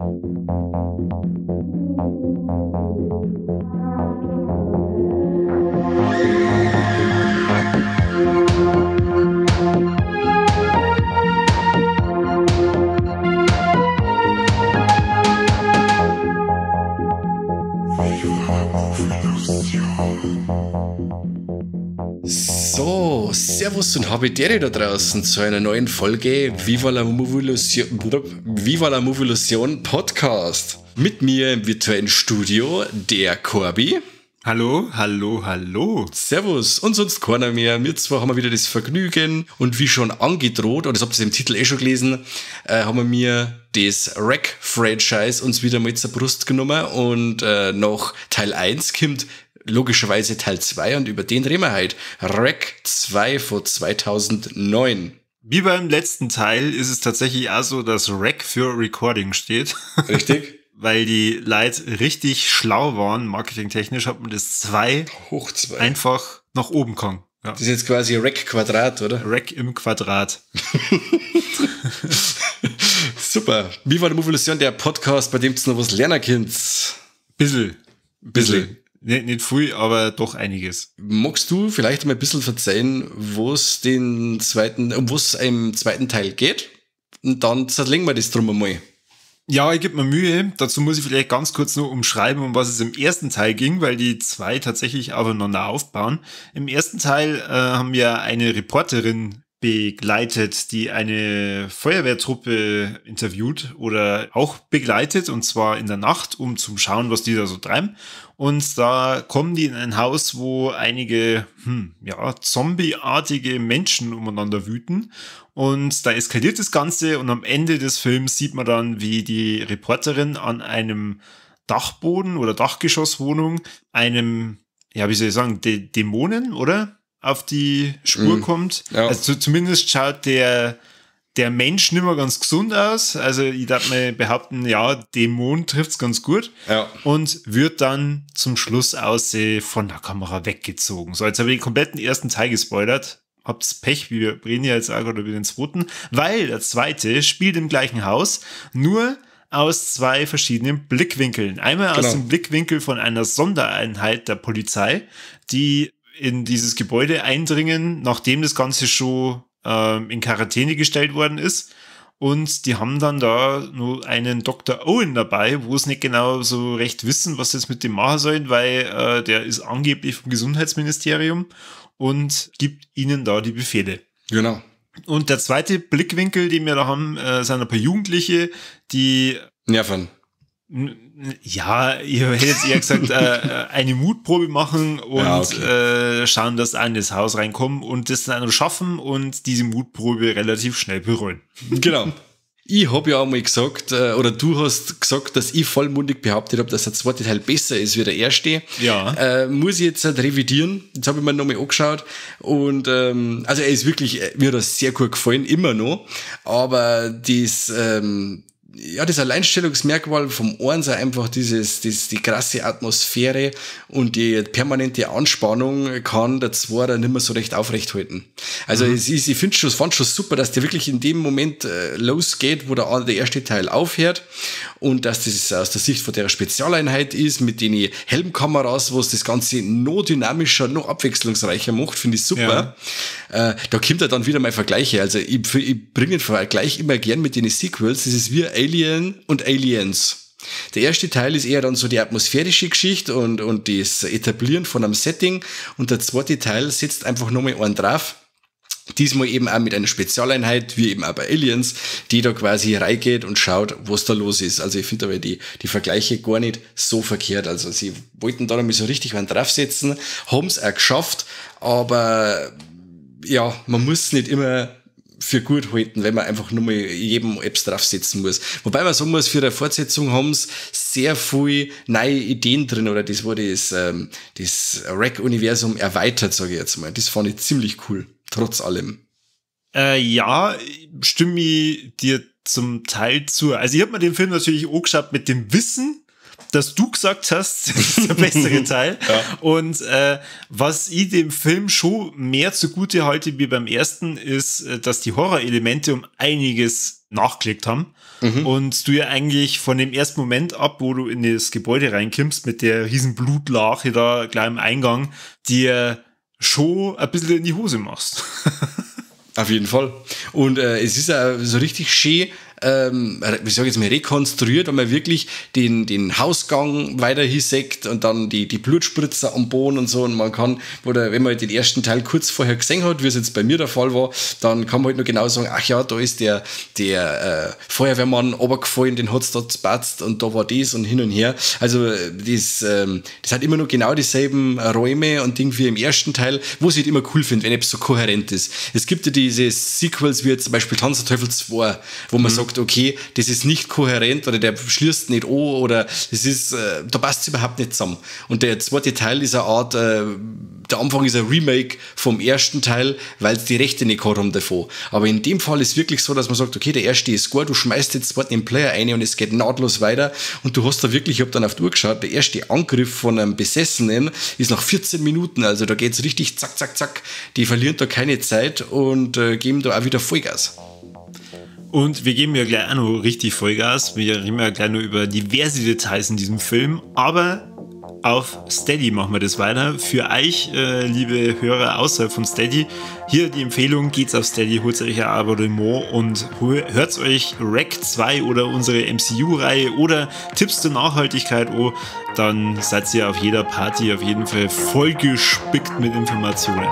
So, servus und Habitäre da draußen zu einer neuen Folge Viva la Movilusion Podcast. Mit mir im virtuellen Studio der Corby. Hallo, hallo, hallo. Servus und sonst keiner mehr. Wir zwei haben wir wieder das Vergnügen und wie schon angedroht, und das habt ihr im Titel schon gelesen, haben wir das REC-Franchise uns wieder mal zur Brust genommen und nach Teil 1 kommt logischerweise Teil 2 und über den reden wir heute. REC 2 von 2009. Wie beim letzten Teil ist es tatsächlich auch so, dass REC für Recording steht. Richtig. Weil die Leute richtig schlau waren, marketingtechnisch hat man das 2 hoch 2 einfach nach oben gegangen. Ja. Das ist jetzt quasi REC Quadrat, oder? REC im Quadrat. Super. Wie war die Movilusion, der Podcast, bei dem du noch was lernen kannst? Bisschen. Nicht viel, aber doch einiges. Magst du vielleicht mal ein bisschen verzeihen, um was im zweiten Teil geht? Und dann zerlegen wir das drum einmal. Ja, ich gebe mir Mühe. Dazu muss ich vielleicht ganz kurz nur umschreiben, um was es im ersten Teil ging, weil die zwei tatsächlich aufeinander aufbauen. Im ersten Teil haben wir eine Reporterin begleitet, die eine Feuerwehrtruppe interviewt oder auch begleitet, und zwar in der Nacht, um zu schauen, was die da so treiben. Und da kommen die in ein Haus, wo einige zombieartige Menschen umeinander wüten. Und da eskaliert das Ganze und am Ende des Films sieht man dann, wie die Reporterin an einem Dachboden oder Dachgeschosswohnung einem, Dämonen, oder? Auf die Spur kommt. Ja. Also zumindest schaut der Mensch nicht mehr ganz gesund aus. Also ich darf mal behaupten, ja, Dämon trifft's ganz gut. Ja. Und wird dann zum Schluss von der Kamera weggezogen. So, jetzt habe ich den kompletten ersten Teil gespoilert. Habt's Pech, wir reden ja jetzt auch gerade über den zweiten. Weil der zweite spielt im gleichen Haus, nur aus 2 verschiedenen Blickwinkeln. Einmal aus dem Blickwinkel von einer Sondereinheit der Polizei, die in dieses Gebäude eindringen, nachdem das Ganze schon in Quarantäne gestellt worden ist. Und die haben dann da nur einen Dr. Owen dabei, wo es nicht genau so recht wissen, was das mit dem machen sollen, weil der ist angeblich vom Gesundheitsministerium und gibt ihnen da die Befehle. Genau. Und der zweite Blickwinkel, den wir da haben, sind ein paar Jugendliche, die nerven. Ja, ich hätte jetzt eher gesagt, eine Mutprobe machen und schauen, dass sie in das Haus reinkommen und das dann auch schaffen und diese Mutprobe relativ schnell bereuen. Genau. Ich habe ja einmal gesagt, oder du hast gesagt, dass ich vollmundig behauptet habe, dass der zweite Teil besser ist wie der erste. Ja. Muss ich jetzt revidieren. Jetzt habe ich mir nochmal angeschaut. Und also er ist wirklich, mir hat das sehr gut gefallen, immer noch. Aber das Alleinstellungsmerkmal vom einen sei einfach die krasse Atmosphäre und die permanente Anspannung kann der Zweiter nicht mehr so recht aufrechthalten. Also ich fand schon super, dass der wirklich in dem Moment losgeht, wo der erste Teil aufhört und dass das aus der Sicht von der Spezialeinheit ist, mit den Helmkameras, wo es das Ganze noch dynamischer, noch abwechslungsreicher macht, finde ich super. Ja. Da kommt ja dann wieder mal Vergleiche. Also ich bringe den Vergleich immer gern mit den Sequels. Das ist wie Alien und Aliens. Der erste Teil ist eher dann so die atmosphärische Geschichte und das Etablieren von einem Setting, und der zweite Teil setzt einfach nochmal einen drauf. Diesmal eben auch mit einer Spezialeinheit, wie eben auch bei Aliens, die da quasi reingeht und schaut, was da los ist. Also ich finde aber die Vergleiche gar nicht so verkehrt. Also sie wollten da nochmal so richtig einen draufsetzen, haben es auch geschafft, aber ja, man muss nicht immer für gut halten, wenn man einfach nur mal jedem Apps draufsetzen muss. Wobei man sagen muss, für eine Fortsetzung haben es sehr viele neue Ideen drin, oder das wurde das REC-Universum erweitert, sage ich jetzt mal. Das fand ich ziemlich cool, trotz allem. Ja, stimme ich dir zum Teil zu. Also ich habe mir den Film natürlich angeschaut mit dem Wissen, dass du gesagt hast, das ist der bessere Teil. Ja. Und was ich dem Film schon mehr zugute halte wie beim ersten, ist, dass die Horrorelemente um einiges nachgelegt haben. Und du ja eigentlich von dem ersten Moment ab, wo du in das Gebäude reinkommst, mit der riesen Blutlache da gleich im Eingang, dir schon ein bisschen in die Hose machst. Auf jeden Fall. Und es ist auch so richtig schön, wie sage ich jetzt mal, rekonstruiert, wenn man wirklich den Hausgang weiter hinseckt und dann die Blutspritzer am Boden und so. Und man kann, oder wenn man den ersten Teil kurz vorher gesehen hat, wie es jetzt bei mir der Fall war, dann kann man halt nur genau sagen, ach ja, da ist der Feuerwehrmann runtergefallen, den hat's da gespatzt und da war das und hin und her. Also das hat immer noch genau dieselben Räume und Dinge wie im ersten Teil, wo ich halt immer cool finde, wenn etwas so kohärent ist. Es gibt ja diese Sequels wie zum Beispiel Tanz der Teufel 2, wo man sagt, okay, das ist nicht kohärent oder der schließt nicht an oder das ist, da passt es überhaupt nicht zusammen. Und der zweite Teil ist eine Art, der Anfang ist ein Remake vom ersten Teil, weil es die Rechte nicht gehabt haben davon. Aber in dem Fall ist wirklich so, dass man sagt, okay, der erste ist gut, du schmeißt jetzt zwar den Player rein und es geht nahtlos weiter und du hast da wirklich, ich habe dann auf die Uhr geschaut, der erste Angriff von einem Besessenen ist nach 14 Minuten, also da geht's richtig zack, zack, zack, die verlieren da keine Zeit und geben da auch wieder Vollgas. Und wir geben ja gleich auch noch richtig Vollgas. Wir reden ja gleich noch über diverse Details in diesem Film. Aber auf Steady machen wir das weiter. Für euch, liebe Hörer außerhalb von Steady, hier die Empfehlung, geht's auf Steady, holt euch ein Abonnement und hört euch Rec 2 oder unsere MCU-Reihe oder Tipps zur Nachhaltigkeit an. Dann seid ihr auf jeder Party auf jeden Fall vollgespickt mit Informationen.